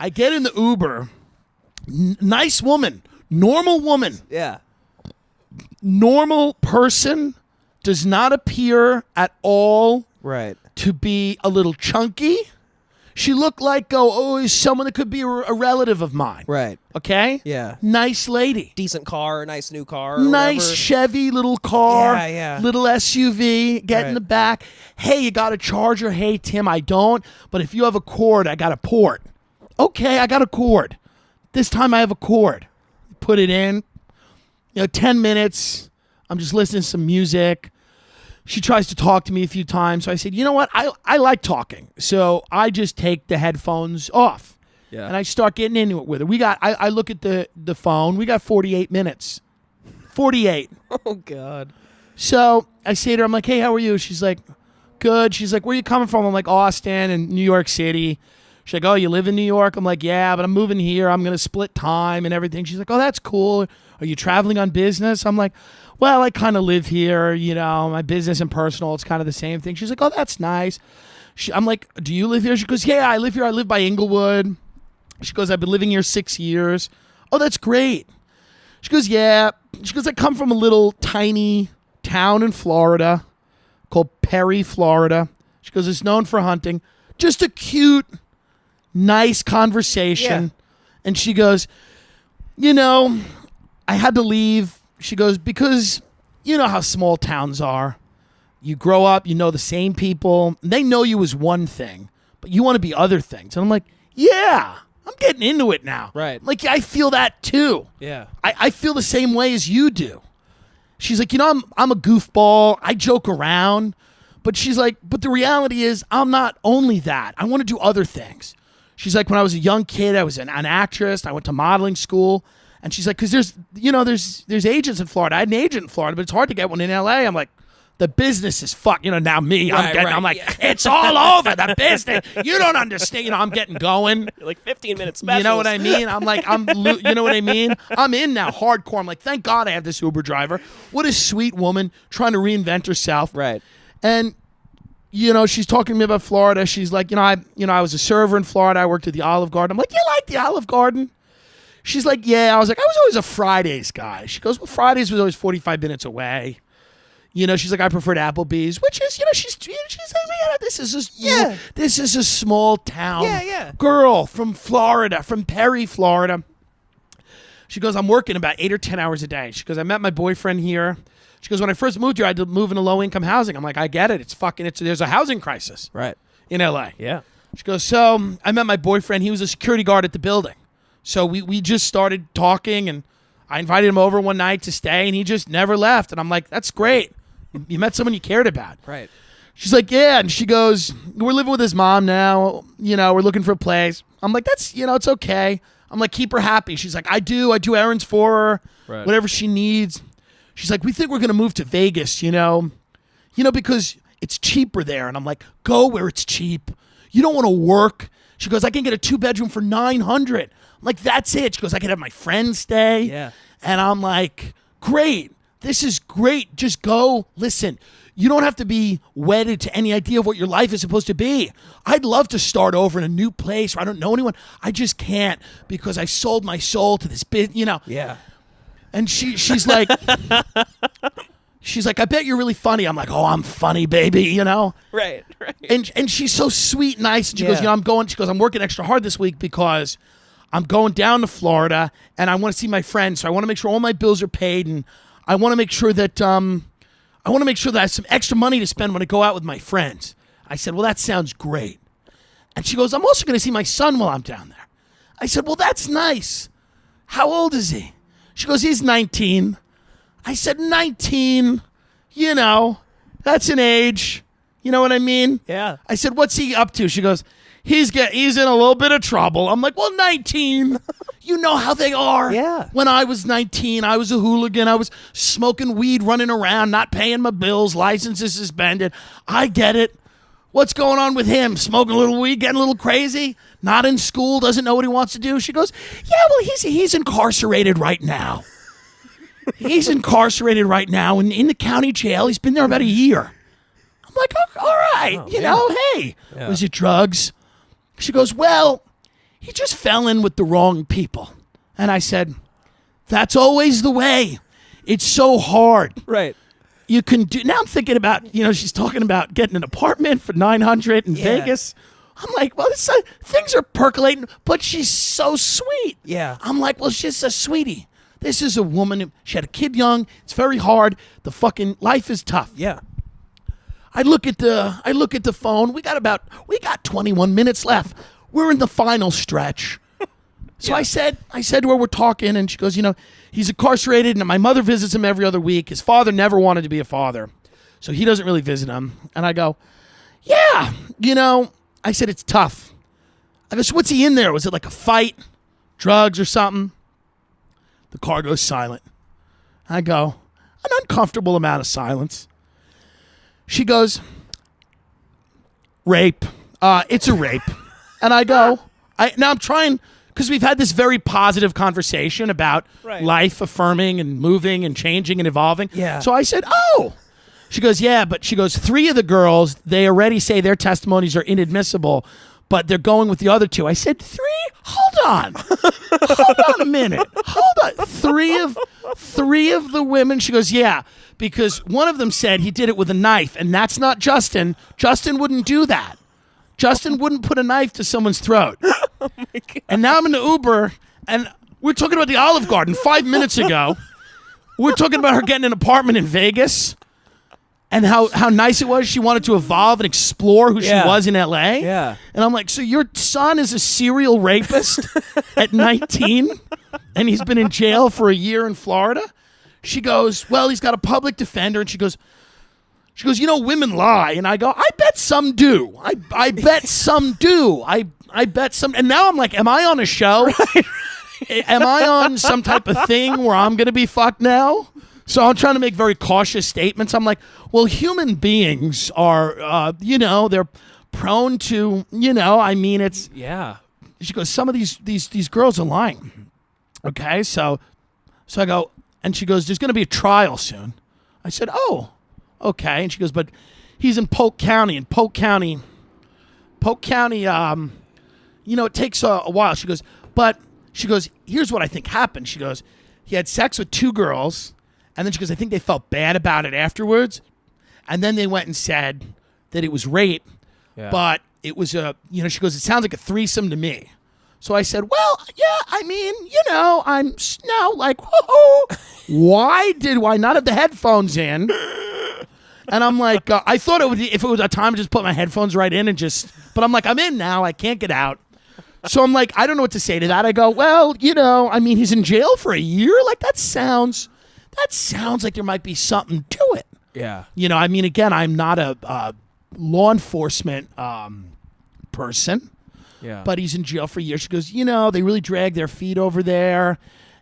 I get in the Uber. Nice woman. Normal woman. Yeah. Normal person does not appear at all Right. to be a little chunky. She looked like someone that could be a relative of mine. Right. Okay? Yeah. Nice lady. Decent car, nice new car. Nice whatever. Chevy little car. Yeah. Little SUV. Get in the back. Hey, you got a charger? Hey, Tim, I don't. But if you have a cord, I got a port. Okay, I got a cord. This time I have a cord. Put it in. 10 minutes. I'm just listening to some music. She tries to talk to me a few times. So I said, you know what? I like talking. So I just take the headphones off. Yeah. And I start getting into it with her. I look at the phone. We got 48 minutes. 48. Oh, God. So I say to her, I'm like, hey, how are you? She's like, good. She's like, where are you coming from? I'm like, Austin and New York City. She's like, oh, you live in New York? I'm like, yeah, but I'm moving here. I'm going to split time and everything. She's like, oh, that's cool. Are you traveling on business? I'm like, well, I kind of live here, my business and personal, it's kind of the same thing. She's like, oh, that's nice. I'm like, do you live here? She goes, yeah, I live here. I live by Inglewood. She goes, I've been living here 6 years. Oh, that's great. She goes, yeah. She goes, I come from a little tiny town in Florida called Perry, Florida. She goes, it's known for hunting. Just a cute, nice conversation. Yeah. And she goes, I had to leave. She goes, because you know how small towns are. You grow up, you know the same people. They know you as one thing, but you want to be other things. And I'm like, yeah, I'm getting into it now. Right. Like, I feel that too. Yeah. I feel the same way as you do. She's like, I'm a goofball. I joke around. But she's like, but the reality is I'm not only that. I want to do other things. She's like, when I was a young kid, I was an actress. I went to modeling school. And she's like, because there's agents in Florida. I had an agent in Florida, but it's hard to get one in LA. I'm like, the business is fucked. Now me, I'm like, it's all over. The business. You don't understand. I'm getting going. You're like 15 minutes specials. You know what I mean? I'm like, you know what I mean? I'm in now, hardcore. I'm like, thank God I have this Uber driver. What a sweet woman trying to reinvent herself. Right. And she's talking to me about Florida. She's like, I was a server in Florida. I worked at the Olive Garden. I'm like, you like the Olive Garden? She's like, yeah. I was like, I was always a Fridays guy. She goes, well, Fridays was always 45 minutes away. She's like, I preferred Applebee's, which is, she's like, yeah, this is a small town girl from Florida, from Perry, Florida. She goes, I'm working about 8 or 10 hours a day. She goes, I met my boyfriend here. She goes, when I first moved here, I had to move into low-income housing. I'm like, I get it. There's a housing crisis in LA. Yeah. She goes, so I met my boyfriend. He was a security guard at the building. So we just started talking, and I invited him over one night to stay, and he just never left. And I'm like, that's great. You met someone you cared about. Right. She's like, yeah. And she goes, we're living with his mom now. We're looking for a place. I'm like, that's, it's okay. I'm like, keep her happy. She's like, I do errands for her, whatever she needs. She's like, we think we're going to move to Vegas, because it's cheaper there. And I'm like, go where it's cheap. You don't want to work. She goes, I can get a 2-bedroom for $900. I'm like, that's it. She goes, I can have my friends stay. Yeah. And I'm like, great. This is great. Just go. Listen, you don't have to be wedded to any idea of what your life is supposed to be. I'd love to start over in a new place where I don't know anyone. I just can't because I sold my soul to this business, Yeah. And she's like, I bet you're really funny. I'm like, oh, I'm funny, baby, Right. And she's so sweet, nice. And she goes, I'm working extra hard this week because I'm going down to Florida and I want to see my friends. So I want to make sure all my bills are paid, and I want to make sure that I have some extra money to spend when I go out with my friends. I said, well, that sounds great. And she goes, I'm also going to see my son while I'm down there. I said, well, that's nice. How old is he? She goes, he's 19. I said, 19, that's an age. You know what I mean? Yeah. I said, what's he up to? She goes, he's in a little bit of trouble. I'm like, well, 19. You know how they are. Yeah. When I was 19, I was a hooligan. I was smoking weed, running around, not paying my bills, licenses suspended. I get it. What's going on with him? Smoking a little weed, getting a little crazy? Not in school, doesn't know what he wants to do? She goes, yeah, well, he's incarcerated right now. He's incarcerated right now in the county jail. He's been there about a year. I'm like, oh, all right. Hey, was it drugs? She goes, well, he just fell in with the wrong people. And I said, that's always the way. It's so hard. Right. You can do. Now I'm thinking about, she's talking about getting an apartment for $900 in Vegas. I'm like, well, things are percolating, but she's so sweet. Yeah. I'm like, well, she's a sweetie. This is a woman. She had a kid young. It's very hard. The fucking life is tough. Yeah. I look at the phone. We got 21 minutes left. We're in the final stretch. So I said to her, we're talking, and she goes, he's incarcerated, and my mother visits him every other week. His father never wanted to be a father, so he doesn't really visit him. And I go, yeah, I said, it's tough. I go, so what's he in there? Was it like a fight, drugs or something? The car goes silent. I go, an uncomfortable amount of silence. She goes, rape. It's a rape. And I go, now I'm trying, because we've had this very positive conversation about life affirming and moving and changing and evolving. Yeah. So I said, oh. She goes, yeah, but she goes, 3 of the girls, they already say their testimonies are inadmissible, but they're going with the other 2. I said, 3? Hold on. Hold on a minute. Hold on. 3 of the women, she goes, yeah, because one of them said he did it with a knife, and that's not Justin. Justin wouldn't do that. Justin wouldn't put a knife to someone's throat. Oh my God. And now I'm in the Uber, and we're talking about the Olive Garden 5 minutes ago. We're talking about her getting an apartment in Vegas. And how nice it was. She wanted to evolve and explore who she was in L.A. Yeah. And I'm like, so your son is a serial rapist at 19? And he's been in jail for a year in Florida? She goes, well, he's got a public defender. And she goes, women lie. And I go, I bet some do. I bet some do. I bet some. And now I'm like, am I on a show? Am I on some type of thing where I'm going to be fucked now? So I'm trying to make very cautious statements. I'm like, well, human beings are, they're prone to, it's. Yeah. She goes, some of these girls are lying. Okay, so I go, and she goes, there's going to be a trial soon. I said, oh, okay. And she goes, but he's in Polk County, it takes a while. She goes, here's what I think happened. She goes, he had sex with 2 girls. And then she goes, I think they felt bad about it afterwards. And then they went and said that it was rape, but it was she goes, it sounds like a threesome to me. So I said, well, yeah, I mean, I'm now like, why not have the headphones in? And I'm like, I thought if it was a time to just put my headphones right in but I'm like, I'm in now. I can't get out. So I'm like, I don't know what to say to that. I go, well, he's in jail for a year. Like that sounds like there might be something to it. Yeah. Again, I'm not a law enforcement person. Yeah. But he's in jail for a year. She goes, they really drag their feet over there,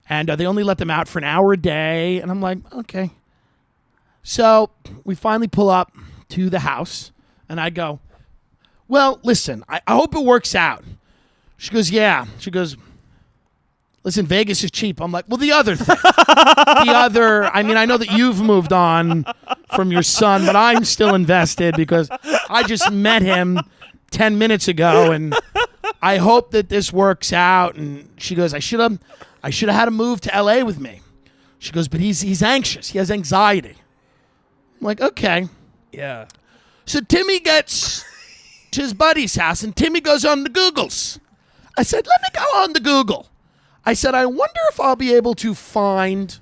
and they only let them out for an hour a day. And I'm like, okay. So we finally pull up to the house, and I go, well, listen, I hope it works out. She goes, yeah. She goes, listen, Vegas is cheap. I'm like, well, the other thing. I know that you've moved on from your son, but I'm still invested because I just met him 10 minutes ago, and I hope that this works out. And she goes, I should have had him move to L.A. with me. She goes, but he's anxious. He has anxiety. I'm like, okay. Yeah. So Timmy gets to his buddy's house, and Timmy goes on the Googles. I said, let me go on the Google. I said, I wonder if I'll be able to find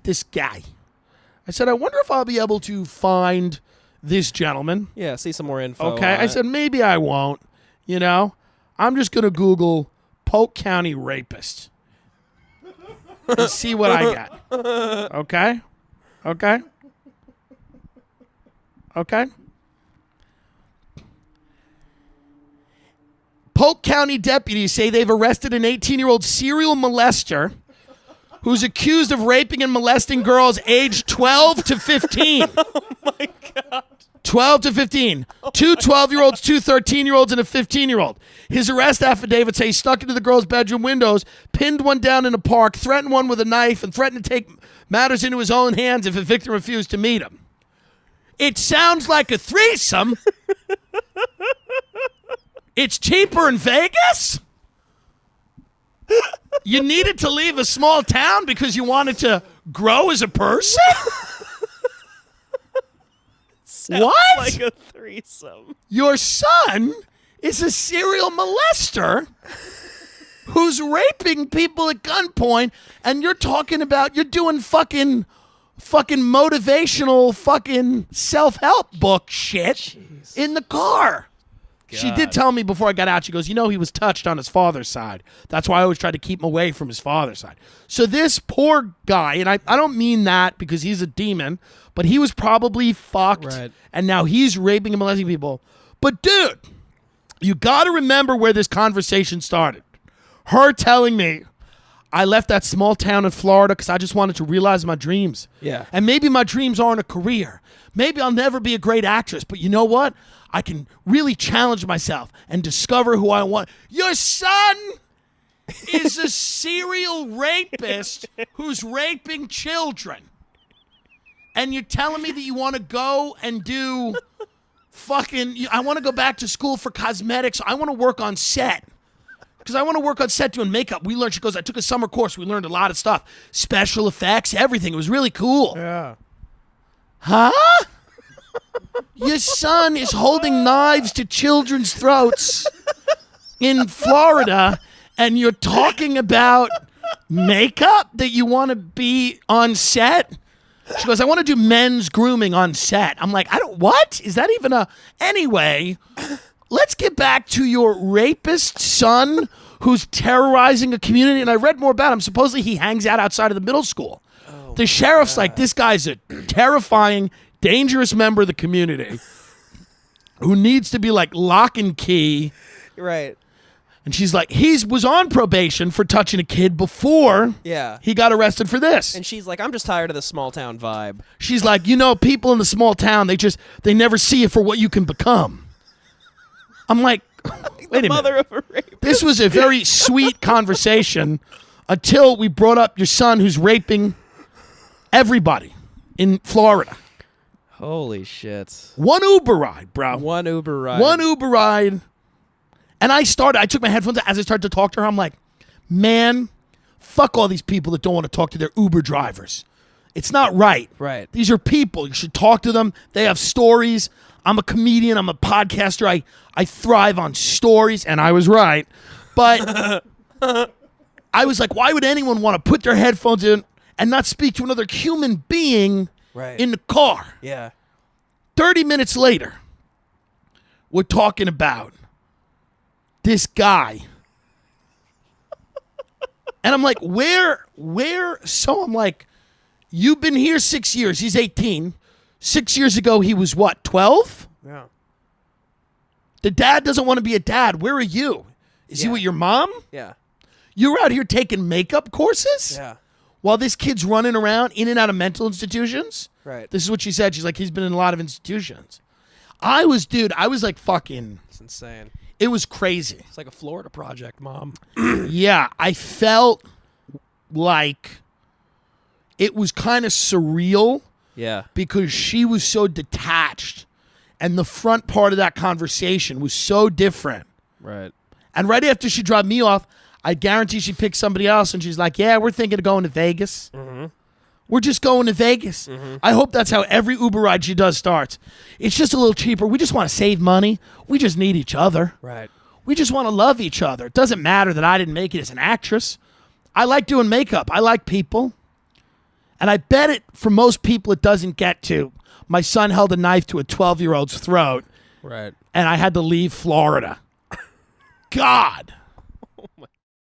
this guy. I said, I wonder if I'll be able to find this gentleman. Yeah, see some more info. Okay. I said, maybe I won't. I'm just going to Google Polk County rapist and see what I get. Okay? Okay? Okay? Polk County deputies say they've arrested an 18-year-old serial molester who's accused of raping and molesting girls aged 12 to 15. Oh, my God. 12 to 15. 2 12-year-olds, 2 13-year-olds, and a 15-year-old. His arrest affidavit says he snuck into the girls' bedroom windows, pinned one down in a park, threatened one with a knife, and threatened to take matters into his own hands if a victim refused to meet him. It sounds like a threesome. It's cheaper in Vegas? You needed to leave a small town because you wanted to grow as a person? What? Like a threesome. Your son is a serial molester who's raping people at gunpoint, and you're talking about you're doing fucking motivational fucking self-help book shit in the car. She did tell me before I got out, she goes, he was touched on his father's side. That's why I always try to keep him away from his father's side. So this poor guy, and I don't mean that because he's a demon, but he was probably fucked, right. And now he's raping and molesting people. But dude, you got to remember where this conversation started. Her telling me, I left that small town in Florida because I just wanted to realize my dreams. Yeah. And maybe my dreams aren't a career. Maybe I'll never be a great actress, but you know what? I can really challenge myself and discover who I want. Your son is a serial rapist who's raping children. And you're telling me that you want to go and do I want to go back to school for cosmetics. I want to work on set. Because I want to work on set doing makeup. She goes, I took a summer course. We learned a lot of stuff. Special effects, everything. It was really cool. Yeah. Huh? Your son is holding knives to children's throats in Florida, and you're talking about makeup that you want to be on set? She goes, I want to do men's grooming on set. I'm like, what? Is that even anyway, let's get back to your rapist son who's terrorizing a community, and I read more about him. Supposedly he hangs out outside of the middle school. The sheriff's like, this guy's a terrifying, dangerous member of the community who needs to be like lock and key. Right. And she's like, he was on probation for touching a kid before he got arrested for this. And she's like, I'm just tired of the small town vibe. She's like, people in the small town, they never see you for what you can become. I'm like, wait a Mother minute. of a rapist. This was a very sweet conversation until we brought up your son who's raping everybody in Florida. Holy shit. One Uber ride, bro. One Uber ride. One Uber ride. And I took my headphones out. As I started to talk to her, I'm like, man, fuck all these people that don't want to talk to their Uber drivers. It's not right. Right. These are people. You should talk to them. They have stories. I'm a comedian. I'm a podcaster. I thrive on stories, and I was right. But I was like, why would anyone want to put their headphones in and not speak to another human being in the car? Yeah. 30 minutes later, we're talking about this guy. And I'm like, where? So I'm like, you've been here 6 years. He's 18. 6 years ago, he was what, 12? Yeah. The dad doesn't want to be a dad. Where are you? Is he with your mom? Yeah. You're out here taking makeup courses? Yeah. While this kid's running around in and out of mental institutions? Right. This is what she said. She's like, he's been in a lot of institutions. I was like fucking. It's insane. It was crazy. It's like a Florida project, Mom. Yeah, I felt like it was kind of surreal. Yeah. Because she was so detached, and the front part of that conversation was so different. Right. And right after she dropped me off, I guarantee she picked somebody else, and she's like, yeah, we're thinking of going to Vegas. Mm-hmm. We're just going to Vegas. Mm-hmm. I hope that's how every Uber ride she does starts. It's just a little cheaper. We just want to save money. We just need each other. Right. We just want to love each other. It doesn't matter that I didn't make it as an actress. I like doing makeup. I like people. And I bet it, for most people, it doesn't get to. My son held a knife to a 12-year-old's throat. Right. And I had to leave Florida. God.